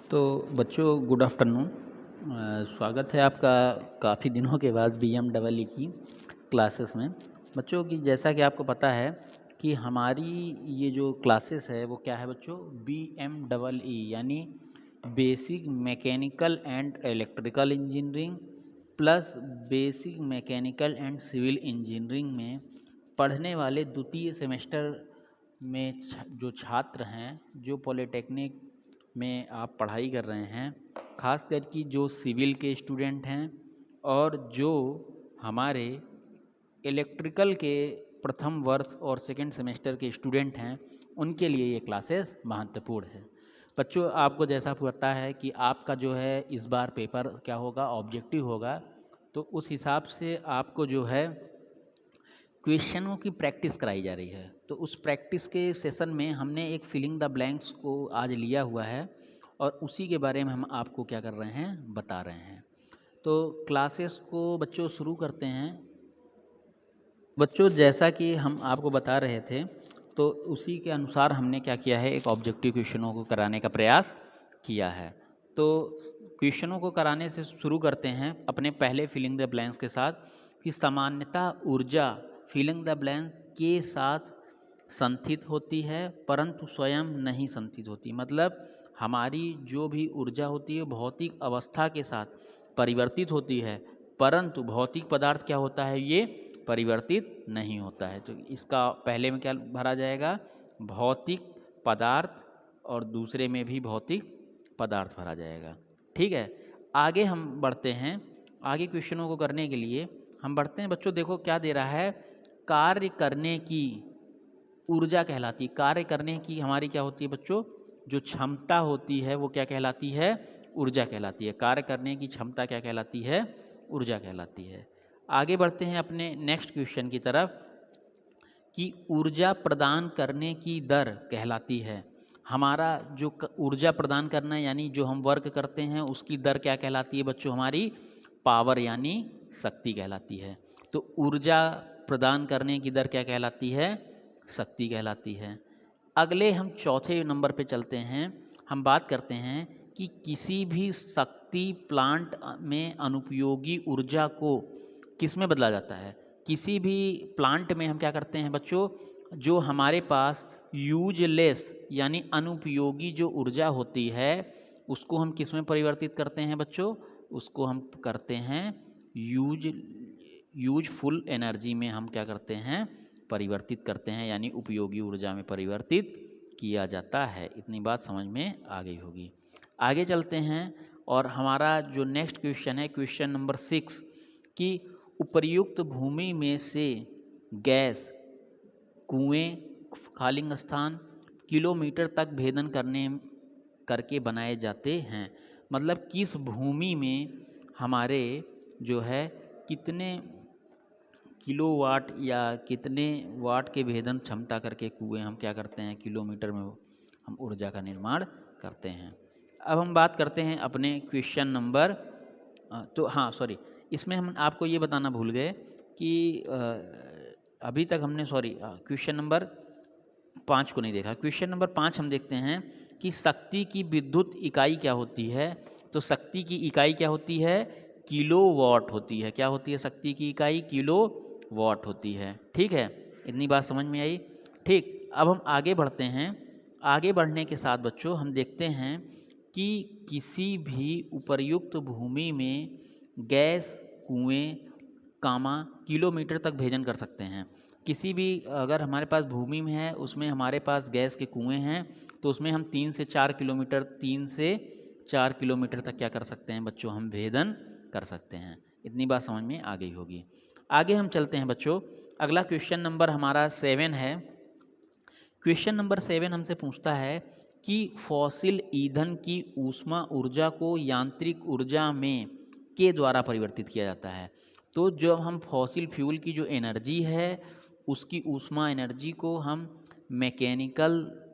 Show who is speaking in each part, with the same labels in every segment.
Speaker 1: तो बच्चों good afternoon. स्वागत है आपका काफ़ी दिनों के बाद BMEE की क्लासेस में। बच्चों की जैसा कि आपको पता है कि हमारी ये जो क्लासेस है वो क्या है बच्चों, BMEE यानी basic mechanical and electrical engineering plus basic mechanical and civil engineering में पढ़ने वाले द्वितीय सेमेस्टर में जो छात्र हैं, जो पॉलिटेक्निक में आप पढ़ाई कर रहे हैं, खास करके जो सिविल के स्टूडेंट हैं और जो हमारे इलेक्ट्रिकल के प्रथम वर्ष और सेकंड सेमेस्टर के स्टूडेंट हैं, उनके लिए ये क्लासेस महत्वपूर्ण है। बच्चों आपको जैसा पता है कि आपका जो है इस बार पेपर क्या होगा, ऑब्जेक्टिव होगा, तो उस हिसाब से आपको जो है क्वेश्चनों की प्रैक्टिस कराई जा रही है। तो उस प्रैक्टिस के सेशन में हमने एक फिलिंग द ब्लैंक्स को आज लिया हुआ है और उसी के बारे में हम आपको क्या कर रहे हैं, बता रहे हैं। तो क्लासेस को बच्चों शुरू करते हैं। बच्चों जैसा कि हम आपको बता रहे थे, तो उसी के अनुसार हमने क्या किया है, एक ऑब्जेक्टिव क्वेश्चनों को कराने का प्रयास किया है। तो क्वेश्चनों को कराने से शुरू करते हैं अपने पहले फिलिंग द ब्लैंक्स के साथ कि सामान्यतः ऊर्जा फिलिंग द ब्लैंक के साथ संथित होती है परंतु स्वयं नहीं संथित होती। मतलब हमारी जो भी ऊर्जा होती है भौतिक अवस्था के साथ परिवर्तित होती है, परंतु भौतिक पदार्थ क्या होता है, ये परिवर्तित नहीं होता है। तो इसका पहले में क्या भरा जाएगा, भौतिक पदार्थ, और दूसरे में भी भौतिक पदार्थ भरा जाएगा। ठीक है, आगे हम बढ़ते हैं। आगे क्वेश्चनों को करने के लिए हम बढ़ते हैं। बच्चों देखो क्या दे रहा है, कार्य करने की ऊर्जा कहलाती। कार्य करने की हमारी क्या होती है बच्चों, जो क्षमता होती है वो क्या कहलाती है, ऊर्जा कहलाती है। कार्य करने की क्षमता क्या कहलाती है, ऊर्जा कहलाती है। आगे बढ़ते हैं अपने नेक्स्ट क्वेश्चन की तरफ कि ऊर्जा प्रदान करने की दर कहलाती है। हमारा जो ऊर्जा प्रदान करना यानी जो हम वर्क करते हैं उसकी दर क्या कहलाती है बच्चों, हमारी पावर यानी शक्ति कहलाती है। तो ऊर्जा प्रदान करने की दर क्या कहलाती है, शक्ति कहलाती है। अगले हम चौथे नंबर पे चलते हैं। हम बात करते हैं कि किसी भी शक्ति प्लांट में अनुपयोगी ऊर्जा को किस में बदला जाता है। किसी भी प्लांट में हम क्या करते हैं बच्चों, जो हमारे पास यूजलेस यानी अनुपयोगी जो ऊर्जा होती है उसको हम किस में परिवर्तित करते हैं बच्चों, उसको हम करते हैं यूजफुल एनर्जी में हम क्या करते हैं, परिवर्तित करते हैं, यानी उपयोगी ऊर्जा में परिवर्तित किया जाता है। इतनी बात समझ में आ गई होगी। आगे चलते हैं और हमारा जो नेक्स्ट क्वेश्चन है क्वेश्चन नंबर 6 कि उपर्युक्त भूमि में से गैस कुएं खालिंग स्थान किलोमीटर तक भेदन करके बनाए जाते हैं। मतलब किस भूमि में हमारे जो है कितने किलोवाट या कितने वाट के भेदन क्षमता करके कुएं हम क्या करते हैं, किलोमीटर में हम ऊर्जा का निर्माण करते हैं। अब हम बात करते हैं अपने क्वेश्चन नंबर तो हाँ सॉरी, इसमें हम आपको ये बताना भूल गए कि अभी तक हमने क्वेश्चन नंबर 5 को नहीं देखा। क्वेश्चन नंबर 5 हम देखते हैं कि शक्ति की विद्युत इकाई क्या होती है। तो शक्ति की इकाई क्या होती है, किलोवाट होती है। क्या होती है शक्ति की इकाई, किलोवाट होती है। ठीक है, इतनी बात समझ में आई। ठीक, अब हम आगे बढ़ते हैं। आगे बढ़ने के साथ बच्चों हम देखते हैं कि किसी भी उपर्युक्त भूमि में गैस कुएं कामा किलोमीटर तक भेजन कर सकते हैं। किसी भी अगर हमारे पास भूमि में है उसमें हमारे पास गैस के कुएं हैं तो उसमें हम 3 से 4 किलोमीटर तक क्या कर सकते हैं बच्चों, हम भेदन कर सकते हैं। इतनी बात समझ में आ गई होगी। आगे हम चलते हैं बच्चों। अगला क्वेश्चन नंबर हमारा 7 है। क्वेश्चन नंबर 7 हमसे पूछता है कि फॉसिल ईंधन की ऊष्मा ऊर्जा को यांत्रिक ऊर्जा में के द्वारा परिवर्तित किया जाता है। तो जब हम फॉसिल फ्यूल की जो एनर्जी है उसकी ऊष्मा एनर्जी को हम मैकेनिकल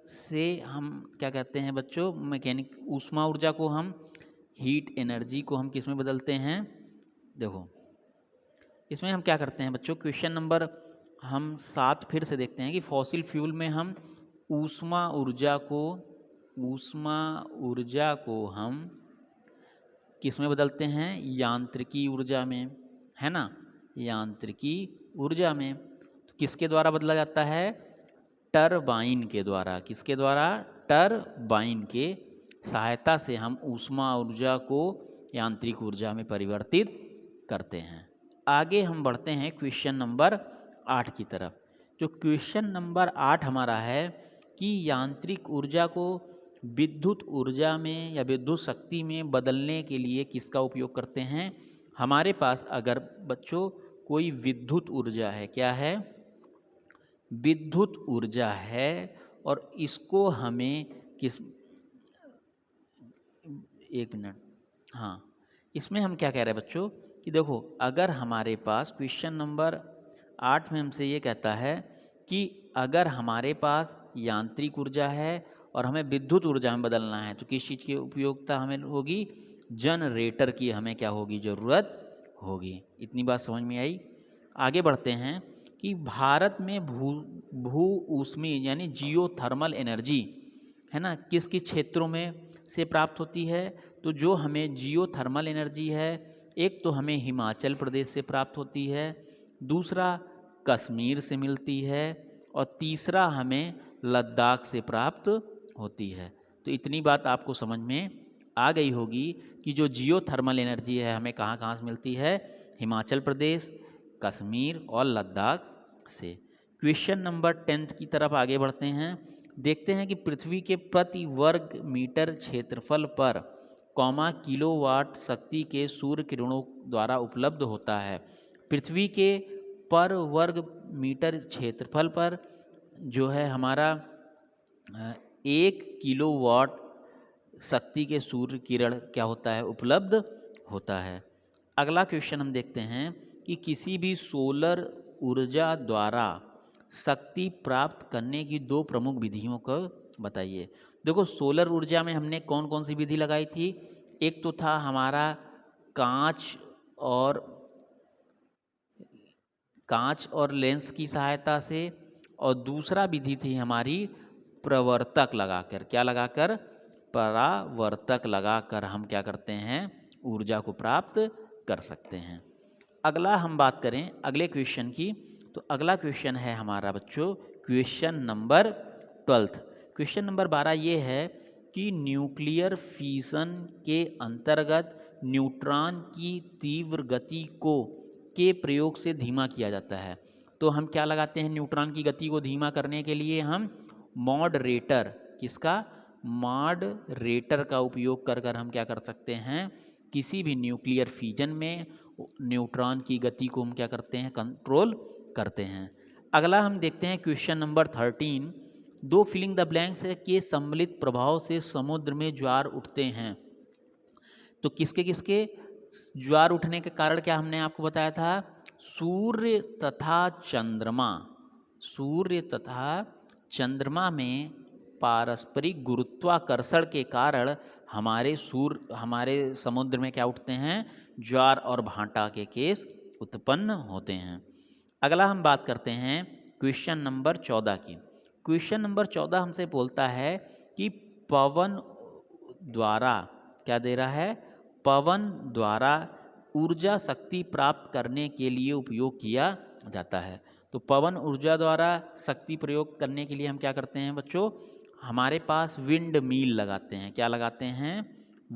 Speaker 1: से हम क्या कहते हैं बच्चों, मैकेनिक ऊष्मा ऊर्जा को हम हीट एनर्जी को हम किस में बदलते हैं। देखो इसमें हम क्या करते हैं बच्चों, क्वेश्चन नंबर हम 7 फिर से देखते हैं कि फॉसिल फ्यूल में हम ऊष्मा ऊर्जा को ऊष्मा ऊर्जा को हम किस में बदलते हैं? यांत्रिकी ऊर्जा में, है ना, यांत्रिकी ऊर्जा में। तो किसके द्वारा बदला जाता है? टरबाइन के द्वारा। किसके द्वारा? टरबाइन के सहायता से हम ऊष्मा ऊर्जा को यांत्रिक ऊर्जा में परिवर्तित करते हैं। आगे हम बढ़ते हैं क्वेश्चन नंबर 8 की तरफ। जो क्वेश्चन नंबर 8 हमारा है कि यांत्रिक ऊर्जा को विद्युत ऊर्जा में या विद्युत शक्ति में बदलने के लिए किसका उपयोग करते हैं? हमारे पास अगर बच्चों कोई विद्युत ऊर्जा है, क्या है? विद्युत ऊर्जा है, और इसको हमें किस, एक मिनट, हाँ, इसमें हम क्या कह रहे हैं बच्चों कि देखो, अगर हमारे पास क्वेश्चन नंबर 8 में हमसे ये कहता है कि अगर हमारे पास यांत्रिक ऊर्जा है और हमें विद्युत ऊर्जा में बदलना है, तो किस चीज़ की उपयोगिता हमें होगी? जनरेटर की हमें क्या होगी? ज़रूरत होगी। इतनी बात समझ में आई? आगे बढ़ते हैं कि भारत में भू ऊष्मीय यानी जियो थर्मल एनर्जी, है ना, किस किस क्षेत्रों में से प्राप्त होती है? तो जो हमें जियो थर्मल एनर्जी है, एक तो हमें हिमाचल प्रदेश से प्राप्त होती है, दूसरा कश्मीर से मिलती है, और तीसरा हमें लद्दाख से प्राप्त होती है। तो इतनी बात आपको समझ में आ गई होगी कि जो जियो थर्मल एनर्जी है हमें कहाँ कहाँ से मिलती है? हिमाचल प्रदेश, कश्मीर और लद्दाख से। क्वेश्चन नंबर 10 की तरफ आगे बढ़ते हैं। देखते हैं कि पृथ्वी के प्रति वर्ग मीटर क्षेत्रफल पर किलोवाट शक्ति के सूर्य किरणों द्वारा उपलब्ध होता है। पृथ्वी के पर वर्ग मीटर क्षेत्रफल पर जो है हमारा 1 किलोवाट शक्ति के सूर्य किरण क्या होता है? उपलब्ध होता है। अगला क्वेश्चन हम देखते हैं कि किसी भी सोलर ऊर्जा द्वारा शक्ति प्राप्त करने की 2 प्रमुख विधियों को बताइए। देखो, सोलर ऊर्जा में हमने कौन कौन सी विधि लगाई थी? एक तो था हमारा कांच और लेंस की सहायता से, और दूसरा विधि थी हमारी प्रवर्तक लगाकर। क्या लगाकर? परावर्तक लगाकर हम क्या करते हैं? ऊर्जा को प्राप्त कर सकते हैं। अगला हम बात करें अगले क्वेश्चन की, तो अगला क्वेश्चन है हमारा बच्चों क्वेश्चन नंबर 12। क्वेश्चन नंबर 12 ये है कि न्यूक्लियर फिशन के अंतर्गत न्यूट्रॉन की तीव्र गति को के प्रयोग से धीमा किया जाता है। तो हम क्या लगाते हैं? न्यूट्रॉन की गति को धीमा करने के लिए हम मॉडरेटर, किसका? मॉडरेटर का उपयोग कर हम क्या कर सकते हैं? किसी भी न्यूक्लियर फिजन में न्यूट्रॉन की गति को हम क्या करते हैं? कंट्रोल करते हैं। अगला हम देखते हैं question number 13। 2 filling the blanks के सम्मिलित प्रभाव से समुद्र में ज्वार उठते हैं। तो किसके किसके ज्वार उठने के कारण क्या हमने आपको बताया था? सूर्य तथा चंद्रमा। सूर्य तथा चंद्रमा में पारस्परिक गुरुत्वाकर्षण के कारण हमारे समुद्र में क्या उठते हैं? ज्वार और भांटा के केस उत्पन्न होते हैं। अगला हम बात करते हैं क्वेश्चन नंबर 14 की। क्वेश्चन नंबर 14 हमसे बोलता है कि पवन द्वारा क्या दे रहा है? पवन द्वारा ऊर्जा शक्ति प्राप्त करने के लिए उपयोग किया जाता है। तो पवन ऊर्जा द्वारा शक्ति प्रयोग करने के लिए हम क्या करते हैं बच्चों? हमारे पास विंड मील लगाते हैं। क्या लगाते हैं?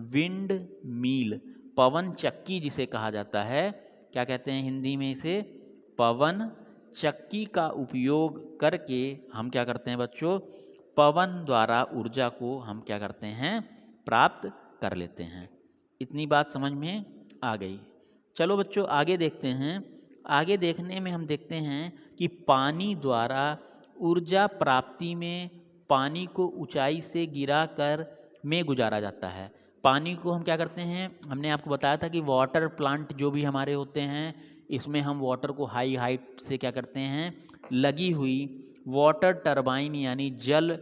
Speaker 1: विंड मील, पवन चक्की जिसे कहा जाता है। क्या कहते हैं हिंदी में इसे? पवन चक्की का उपयोग करके हम क्या करते हैं बच्चों? पवन द्वारा ऊर्जा को हम क्या करते हैं? प्राप्त कर लेते हैं। इतनी बात समझ में आ गई। चलो बच्चों आगे देखते हैं। आगे देखने में हम देखते हैं कि पानी द्वारा ऊर्जा प्राप्ति में पानी को ऊंचाई से गिराकर में गुजारा जाता है। पानी को हम क्या करते हैं? हमने आपको बताया था कि वाटर प्लांट जो भी हमारे होते हैं, इसमें हम वाटर को हाई हाइट से क्या करते हैं? लगी हुई वाटर टरबाइन यानी जल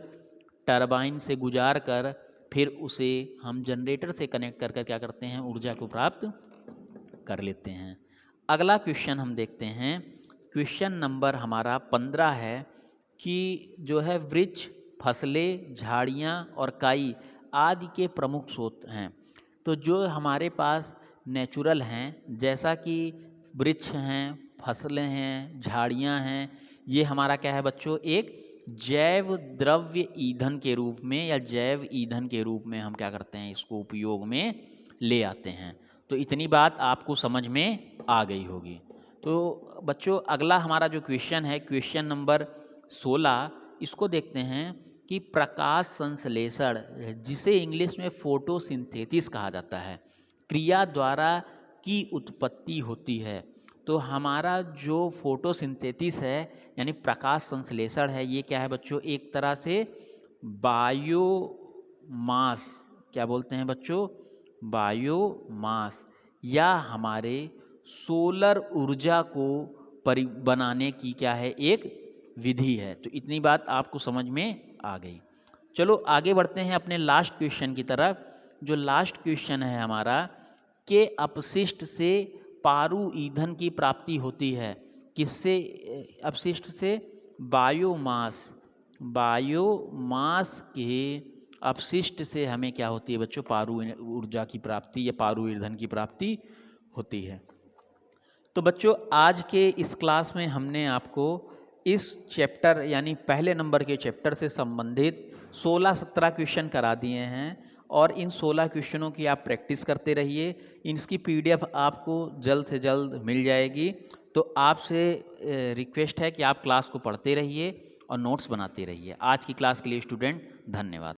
Speaker 1: टरबाइन से गुजार कर फिर उसे हम जनरेटर से कनेक्ट कर कर क्या करते हैं? ऊर्जा को प्राप्त कर लेते हैं। अगला क्वेश्चन हम देखते हैं। क्वेश्चन नंबर हमारा 15 है कि जो है वृक्ष फसलें, झाड़ियाँ और काई आदि के प्रमुख स्रोत हैं। तो जो हमारे पास नेचुरल हैं, जैसा कि वृक्ष हैं, फसलें हैं, झाड़ियाँ हैं, ये हमारा क्या है बच्चों, एक जैव द्रव्य ईंधन के रूप में या जैव ईंधन के रूप में हम क्या करते हैं, इसको उपयोग में ले आते हैं। तो इतनी बात आपको समझ में आ गई होगी। तो बच्चों अगला हमारा जो क्वेश्चन है, क्वेश्चन नंबर 16, इसको देखते हैं कि प्रकाश संश्लेषण, जिसे इंग्लिश में फोटोसिंथेसिस कहा जाता है, क्रिया द्वारा की उत्पत्ति होती है। तो हमारा जो फोटोसिंथेसिस है यानी प्रकाश संश्लेषण है, ये क्या है बच्चों, एक तरह से बायोमास, क्या बोलते हैं बच्चों, बायोमास, या हमारे सोलर ऊर्जा को बनाने की क्या है, एक विधि है। तो इतनी बात आपको समझ में आ गई। चलो आगे बढ़ते हैं अपने लास्ट क्वेश्चन की तरफ। जो लास्ट क्वेश्चन है हमारा, के अपशिष्ट से पारू ईंधन की प्राप्ति होती है। किससे अपशिष्ट से? बायोमास, बायोमास के अपशिष्ट से हमें क्या होती है बच्चों, पारू ऊर्जा की प्राप्ति या पारू ईंधन की प्राप्ति होती है। तो बच्चों आज के इस क्लास में हमने आपको इस चैप्टर यानी पहले नंबर के चैप्टर से संबंधित 16-17 क्वेश्चन करा दिए हैं और इन 16 क्वेश्चनों की आप प्रैक्टिस करते रहिए। इसकी पीडीएफ आपको जल्द से जल्द मिल जाएगी। तो आपसे रिक्वेस्ट है कि आप क्लास को पढ़ते रहिए और नोट्स बनाते रहिए। आज की क्लास के लिए स्टूडेंट धन्यवाद।